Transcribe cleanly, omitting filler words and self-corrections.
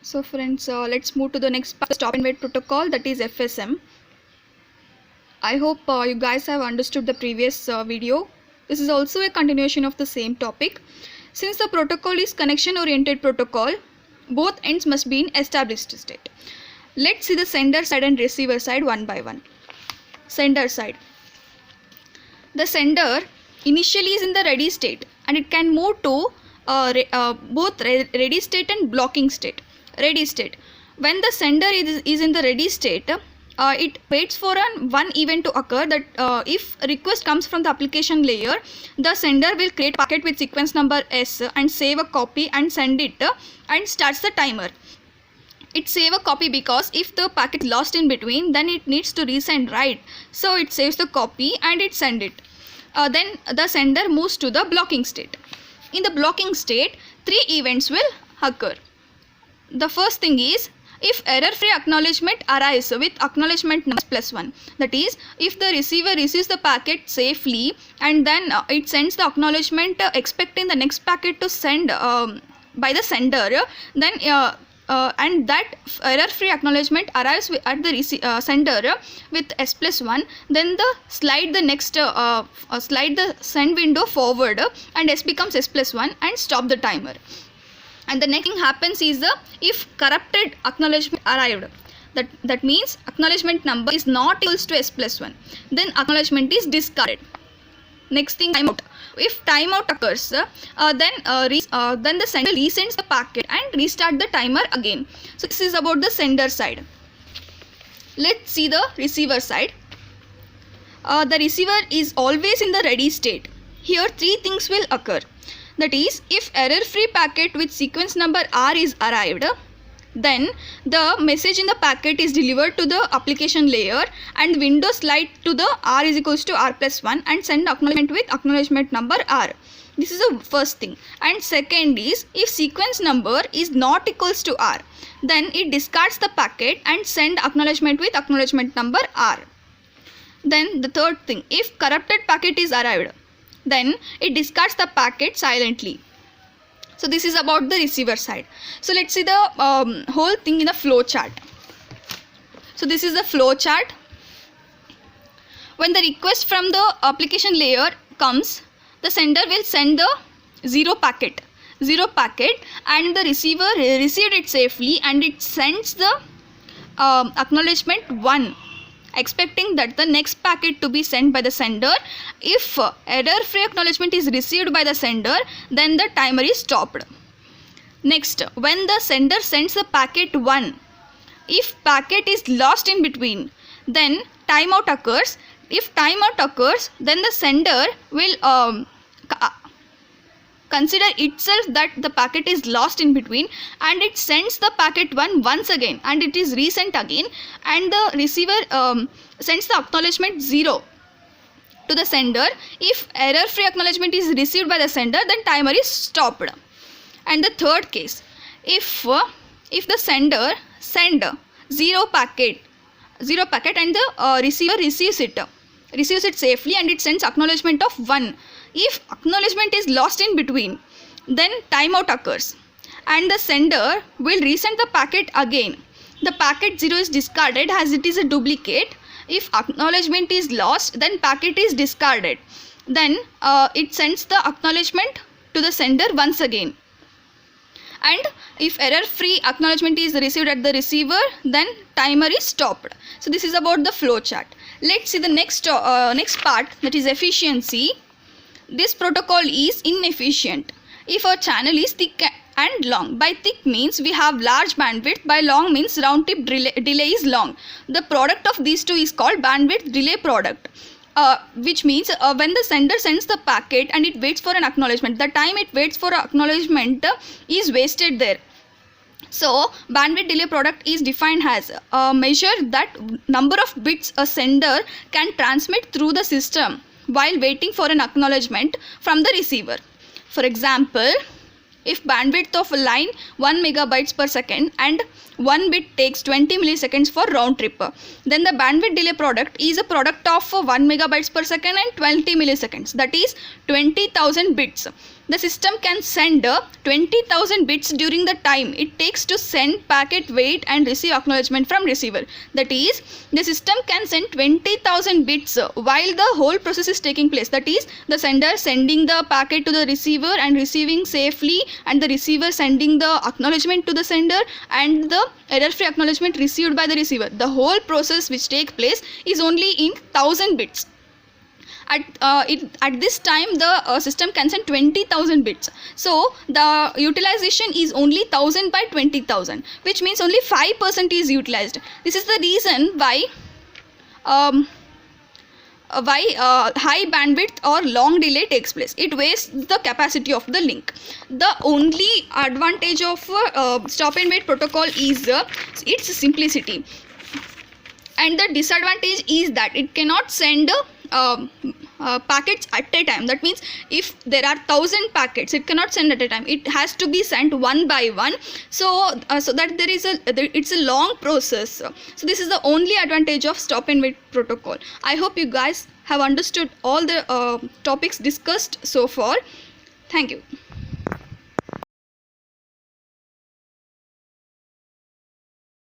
So friends, let's move to the next part, stop and wait protocol, that is FSM. I hope you guys have understood the previous video. This is also a continuation of the same topic. Since the protocol is connection oriented protocol, both ends must be in established state. Let's see the sender side and receiver side one by one. Sender side. The sender initially is in the ready state and it can move to both ready state and blocking state. Ready state. When the sender is in the ready state, it waits for one event to occur, that if a request comes from the application layer, the sender will create packet with sequence number S and save a copy and send it and starts the timer. It save a copy because if the packet lost in between, then it needs to resend, right? So it saves the copy and it send it. Then the sender moves to the blocking state. In the blocking state, three events will occur. The first thing is, if error-free acknowledgement arrives with acknowledgement number +1, that is, if the receiver receives the packet safely and then it sends the acknowledgement expecting the next packet to send by the sender, then and that error-free acknowledgement arrives at the sender with S+1, then slide the send window forward and S becomes S+1 and stop the timer. And the next thing happens is if corrupted acknowledgement arrived, that means acknowledgement number is not equals to S+1, then acknowledgement is discarded. Next thing, timeout. If timeout occurs, then the sender resends the packet and restart the timer again. So this is about the sender side. Let's see the receiver side. The receiver is always in the ready state. Here three things will occur. That is, if error-free packet with sequence number R is arrived, then the message in the packet is delivered to the application layer and window slide to the R is equals to R+1 and send acknowledgement with acknowledgement number R. This is the first thing. And second is, if sequence number is not equals to R, then it discards the packet and send acknowledgement with acknowledgement number R. Then the third thing, if corrupted packet is arrived, then it discards the packet silently. So this is about the receiver side. So let's see the whole thing in the flow chart. So this is the flow chart. When the request from the application layer comes, the sender will send the zero packet and the receiver received it safely and it sends the acknowledgement 1, expecting that the next packet to be sent by the sender. If error-free acknowledgement is received by the sender, then the timer is stopped. Next, when the sender sends the packet 1, if packet is lost in between, then timeout occurs. If timeout occurs, then the sender will consider itself that the packet is lost in between and it sends the packet 1 once again and it is resent again, and the receiver sends the acknowledgement 0 to the sender. If error-free acknowledgement is received by the sender, then timer is stopped. And the third case, if the sender send zero packet and the receiver receives it safely and it sends acknowledgement of 1. If acknowledgement is lost in between, then timeout occurs and the sender will resend the packet again. The packet 0 is discarded as it is a duplicate. If acknowledgement is lost, then packet is discarded. Then it sends the acknowledgement to the sender once again. And if error-free acknowledgement is received at the receiver, then timer is stopped. So this is about the flow chart. Let's see the next part, that is efficiency. This protocol is inefficient if a channel is thick and long. By thick means we have large bandwidth, by long means round trip delay is long. The product of these two is called bandwidth delay product, which means when the sender sends the packet and it waits for an acknowledgement, the time it waits for acknowledgement is wasted there. So bandwidth delay product is defined as a measure that number of bits a sender can transmit through the system while waiting for an acknowledgement from the receiver. For example, if bandwidth of a line 1 megabytes per second and 1 bit takes 20 milliseconds for round trip, then the bandwidth delay product is a product of 1 megabytes per second and 20 milliseconds, that is 20,000 bits. the system can send 20,000 bits during the time it takes to send packet, wait and receive acknowledgement from receiver. That is, the system can send 20,000 bits while the whole process is taking place. That is, the sender sending the packet to the receiver and receiving safely, and the receiver sending the acknowledgement to the sender, and the error-free acknowledgement received by the receiver. The whole process which takes place is only in 1000 bits. At this time the system can send 20,000 bits. So the utilization is only 1000 by 20,000, which means only 5% is utilized. This is the reason why high bandwidth or long delay takes place. It wastes the capacity of the link. The only advantage of stop and wait protocol is its simplicity, and the disadvantage is that it cannot send packets at a time. That means if there are 1000 packets, it cannot send at a time. It has to be sent one by one. So that it's a long process. So this is the only advantage of stop and wait protocol. I hope you guys have understood all the topics discussed so far. Thank you.